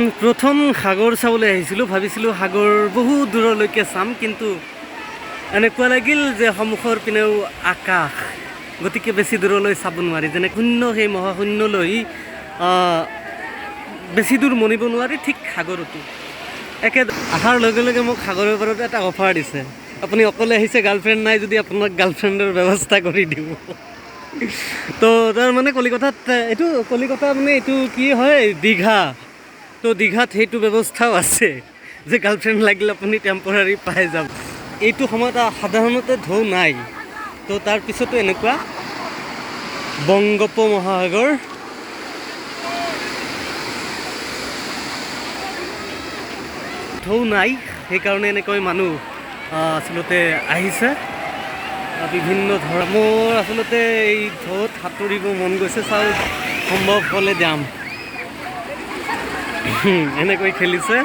প্ৰথম সাগৰ চাবলৈ আহিছিলোঁ, ভাবিছিলোঁ সাগৰ বহু দূৰলৈকে চাম, কিন্তু এনেকুৱা লাগিল যে সন্মুখৰ পিনেও আকাশ, গতিকে বেছি দূৰলৈ চাব নোৱাৰি। যেনে শূন্য, সেই মহাশূন্যলৈ বেছি দূৰ মনিব নোৱাৰি, ঠিক সাগৰতো একে। অহাৰ লগে লগে মোক সাগৰৰ পাৰত এটা অফাৰ দিছে, আপুনি অকলে আহিছে, গাৰ্লফ্ৰেণ্ড নাই যদি আপোনাক গাৰ্লফ্ৰেণ্ডৰ ব্যৱস্থা কৰি দিব। তো তাৰ মানে কলিকতাত এইটো কলিকতা মানে এইটো কি হয়, দীঘা। তো দীঘাত সেইটো ব্যৱস্থাও আছে যে গাৰ্লফ্ৰেণ্ড লাগিলে আপুনি টেম্পৰাৰী পাই যাব। এইটো সময়ত সাধাৰণতে ঢৌ নাই। তো তাৰপিছতো এনেকুৱা বংগোপমহাসাগৰ, ঢৌ নাই, সেইকাৰণে এনেকৈ মানুহ আচলতে আহিছে বিভিন্ন ধৰণৰ। মোৰ আচলতে এই ঢৌত সাঁতুৰিব মন গৈছে, চাওঁ সম্ভৱ হ'লে যাম। এনেকৈ খেলিছে।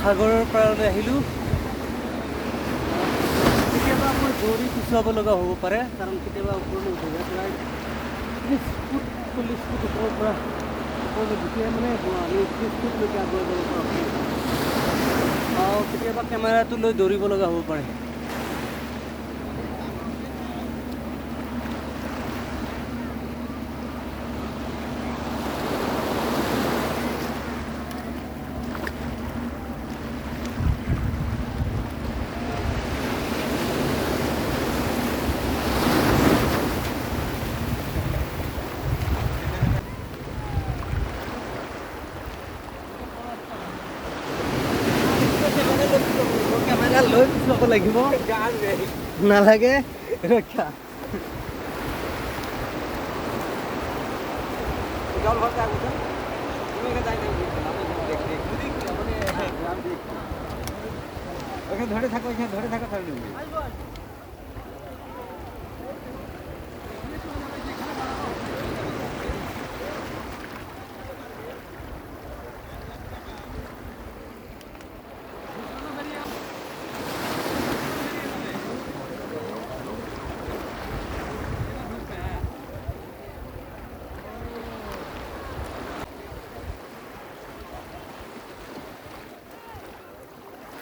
সাগৰৰ পাৰলৈ আহিলোঁ। কেতিয়াবা মই দৌৰি পিছুৱাব লগা হ'ব পাৰে, কাৰণ কেতিয়াবা ওপৰলৈ উঠে যায়, প্ৰায় 30 ফুট 40 ফুট ওপৰৰ পৰা ওপৰলৈ গুচিয়ে মানে আমি 30 ফুটলৈকে আগুৱাই যাব পাৰোঁ। কেতিয়াবা কেমেৰাটো লৈ দৌৰিব লগা হ'ব পাৰে। কেমেৰা লৈ পিছুৱাব লাগিব, নালাগে ৰক্ষা। ধরে থাকো, এখানে ধরে থাকো, তাহলে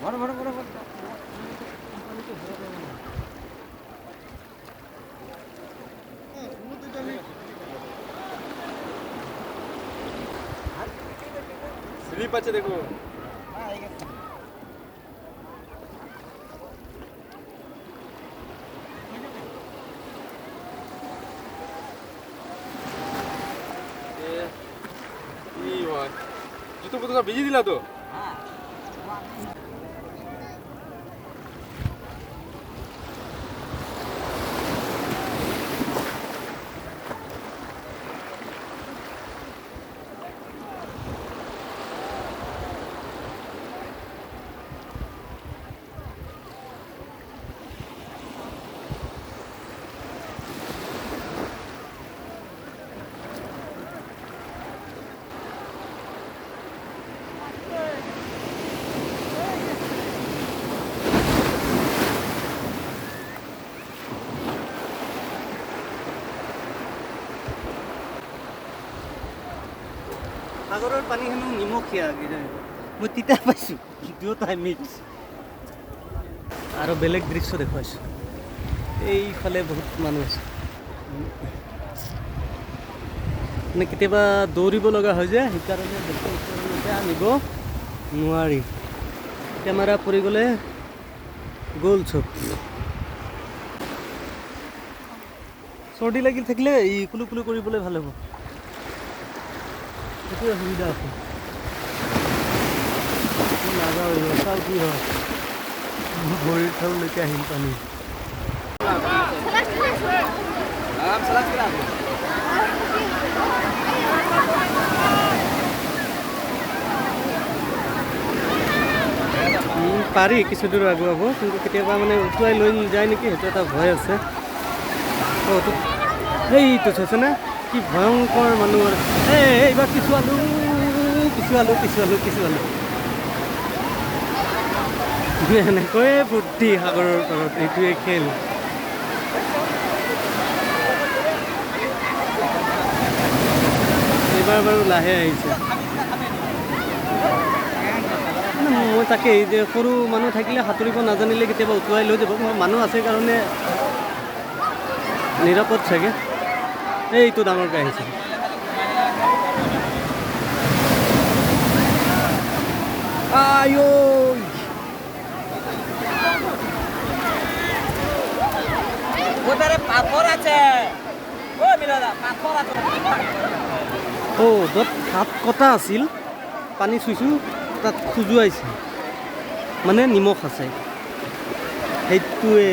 বড় বড় বড় বড় স্লিপ আছে দেখো। জুতো পুতো সব ভিজিয়ে দিলা তো? সাগৰৰ পানী হেনো নিমখীয়া, মই তিতা পাইছোঁ, দুয়োটাই মিক্স। আৰু বেলেগ দৃশ্য দেখুৱাইছোঁ, এইফালে বহুত মানুহ আছে। মানে কেতিয়াবা দৌৰিব লগা হয় যে, সেইকাৰণে বেছি ওচৰলৈকে আনিব নোৱাৰি, কেমেৰা পৰি গ'লে গ'ল চব। চৰ্দি লাগি থাকিলে এই কুলু কুলু কৰিবলৈ ভাল হ'ব, সেইটোৱে সুবিধা আছে। নাযাওঁ, চাওঁ কি হয়। ভৰিৰ ঠাইলৈকে আহিল পানী। পাৰি কিছু দূৰ আগুৱাব, কিন্তু কেতিয়াবা মানে উটুৱাই লৈ যায় নেকি, সেইটো এটা ভয় আছে। সেইটো চাইছেনে কি ভয়ংকৰ মানুহ। এইবাৰ পিছুৱালোঁ। এনেকৈয়ে ফূৰ্তি সাগৰৰ পাৰত, এইটোৱে খেল। এইবাৰ বাৰু লাহে আহিছে। মই তাকে এই যে সৰু মানুহ থাকিলে সাঁতুৰিব নাজানিলে কেতিয়াবা উটুৱাই লৈ যাব, কিন্তু মানুহ আছে কাৰণে নিৰাপদ চাগে। এইটো ডাঙৰকৈ আহিছে। আইও পাথৰ আছে, য'ত হাত কটা আছিল পানী চুইছোঁ তাত খজুৱাইছে, মানে নিমখ আছে সেইটোৱে।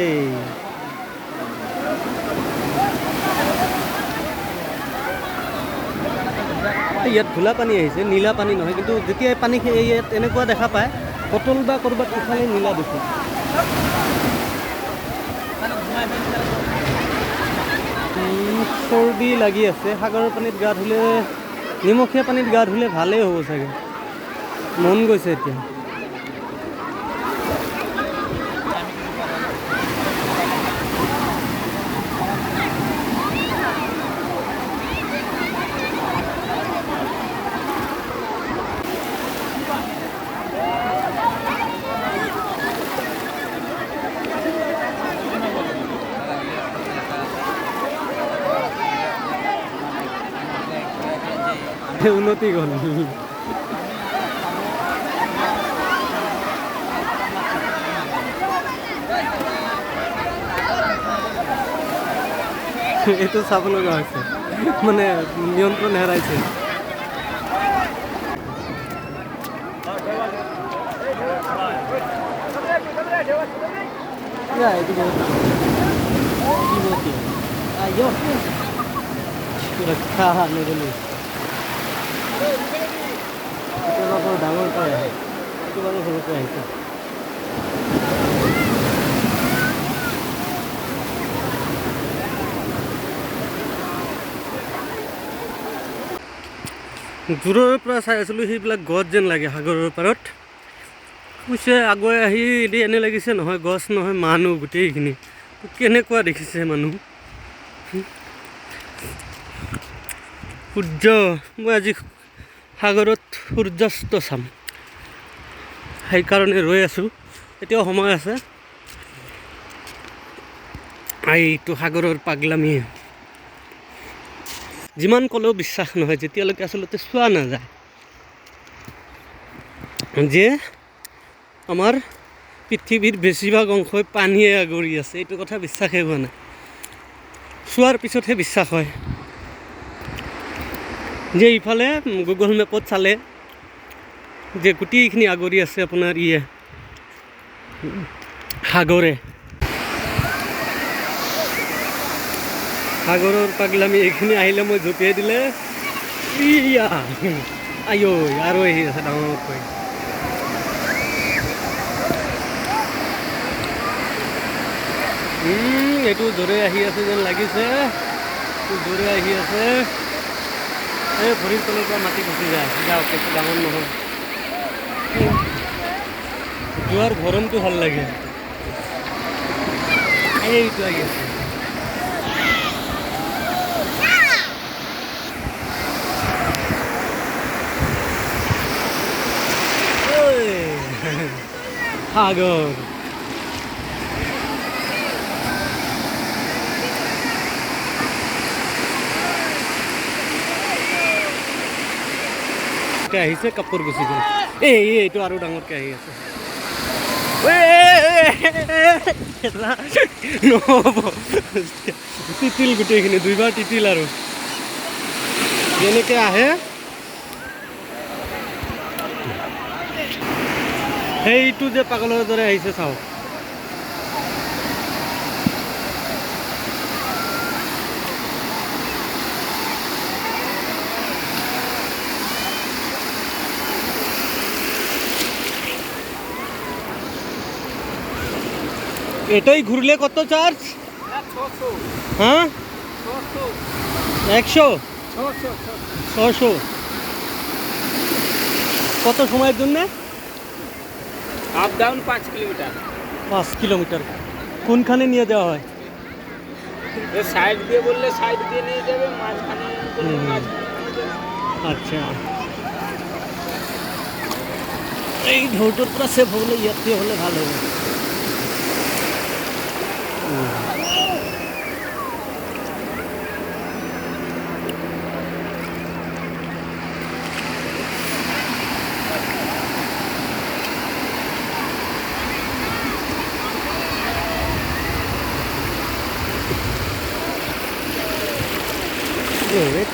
ইয়াত ধূলা পানী আহিছে, নীলা পানী নহয়, কিন্তু যেতিয়া পানী ইয়াত এনেকুৱা দেখা পায় বটল বা ক'ৰবাত ইফালে নীলা দেখোঁ। চৰ্দি লাগি আছে। সাগৰৰ পানীত গা ধুলে, নিমখীয়া পানীত গা ধুলে ভালেই হ'ব চাগে, মন গৈছে এতিয়া। উন্নতি গ'ল। এইটো চাব লগা হৈছে, মানে নিয়ন্ত্ৰণ হেৰাইছে। ৰক্ষা নগ'লো, কেতিয়াবা বৰ ডাঙৰকৈ আহে, এইটো বাৰু সৰুকৈ আহিছে। দূৰৰ পৰা চাই আছিলোঁ, সেইবিলাক গছ যেন লাগে সাগৰৰ পাৰত। কৈছে আগুৱাই আহি এনে লাগিছে নহয় গছ নহয় মানুহ গোটেইখিনি। কেনেকুৱা দেখিছে মানুহ। সূৰ্য, মই আজি সাগৰত সূৰ্যাস্ত চাম, সেইকাৰণে ৰৈ আছোঁ। এতিয়াও সময় আছে। এইটো সাগৰৰ পাগলামি, যিমান ক'লেও বিশ্বাস নহয় যেতিয়ালৈকে আচলতে চোৱা নাযায় যে আমাৰ পৃথিৱীৰ বেছিভাগ অংশই পানীয়ে আগুৰি আছে। এইটো কথা বিশ্বাসেই হোৱা নাই, চোৱাৰ পিছতহে বিশ্বাস হয় যে ইফালে গুগল মেপত চালে যে গোটেইখিনি আগুৰি আছে আপোনাৰ সাগৰে। সাগৰৰ পাগলামি এইখিনি আহিলে মই জঁপিয়াই দিলে আইও আৰু আহি আছে ডাঙৰকৈ। এইটো জোৰে আহি আছে যেন লাগিছে, জোৰে আহি আছে। এই ভৰিৰ তলৰ পৰা মাটি গুচি যায়, যাওক একো ডাঙৰ নহয়। যোৱাৰ ভৰণটো ভাল লাগে। এইটো আহি আছে, সাগৰ। আহিছে কাপোৰ গুচি গ'ল। এইটো আৰু ডাঙৰকৈ আহি আছে। নহ'ব, তিতিল গোটেইখিনি, দুইবাৰ তিতিল। আৰু যেনেকৈ আহে সেইটো যে পাগলৰ দৰে আহিছে চাওক। এটাই ঘুরলে কত চার্জ? 600। হ্যাঁ 100 600। কত সময়ের জন্য? Up down 5 kilometre. 5 কিলোমিটার। কোনখানে নিয়ে যাওয়া হয়? এ সাইড দিয়ে বললে সাইড দিয়ে নিয়ে যাবে, মাঝখানে বললে মাঝখানে নিয়ে যাবে। আচ্ছা, এই ঢৌটোৰ পৰা সেভ হ'বলৈ ইয়াতে হ'লে ভাল হ'ব।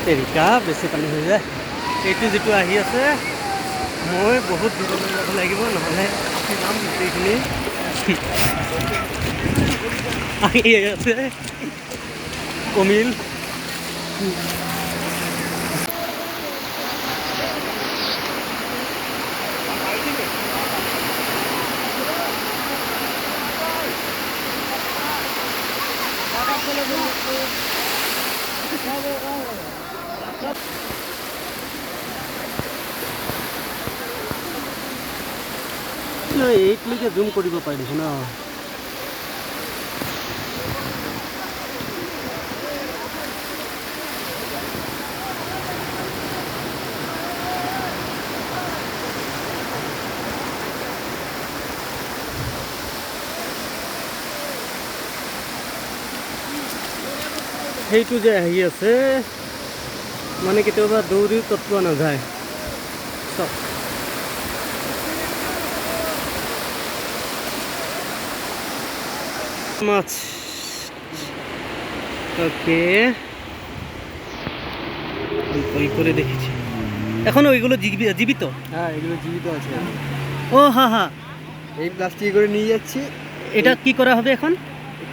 তেৰিকা বেছি পানী হৈ যায়। এইটো যিটো আহি আছে, মই বহুত দূৰলৈ যাব লাগিব, নহ'লে ফাঁচি যাম গোটেইখিনি। আহি আছে কমিল। এইটোলৈকে জুম কৰিব পাৰিছো ন? সেইটো যে আহি আছে, মানে কেতিয়াবা দৌৰি তৎপোৱা নাযায়। চব মাছ। ওকে, ওই করে দেখেছি। এখনো ওইগুলো জীবিত? হ্যাঁ, এগুলো জীবিত আছে। ও হ্যাঁ হ্যাঁ, এই প্লাস্টিক করে নিয়ে যাচ্ছি। এটা কি করা হবে এখন?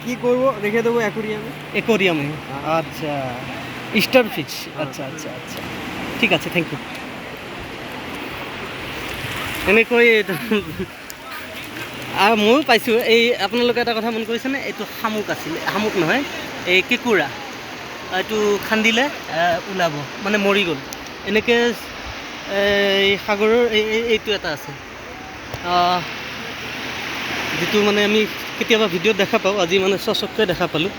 কি করব, রেখে দেবো অ্যাকুরিয়ামে। একুরিয়ামে? আচ্ছা, স্টার ফিশ। আচ্ছা আচ্ছা আচ্ছা, ঠিক আছে, থেংক ইউ। এনেকৈ আৰু ময়ো পাইছোঁ। এই আপোনালোকে এটা কথা মন কৰিছেনে? এইটো শামুক আছিলে, শামুক নহয়, এই কেঁকুৰা। এইটো খান্দিলে ওলাব, মানে মৰি গ'ল। এনেকৈ এই সাগৰৰ এইটো এটা আছে, যিটো মানে আমি কেতিয়াবা ভিডিঅ'ত দেখা পাওঁ, আজি মানে স্বচক্ষে দেখা পালোঁ।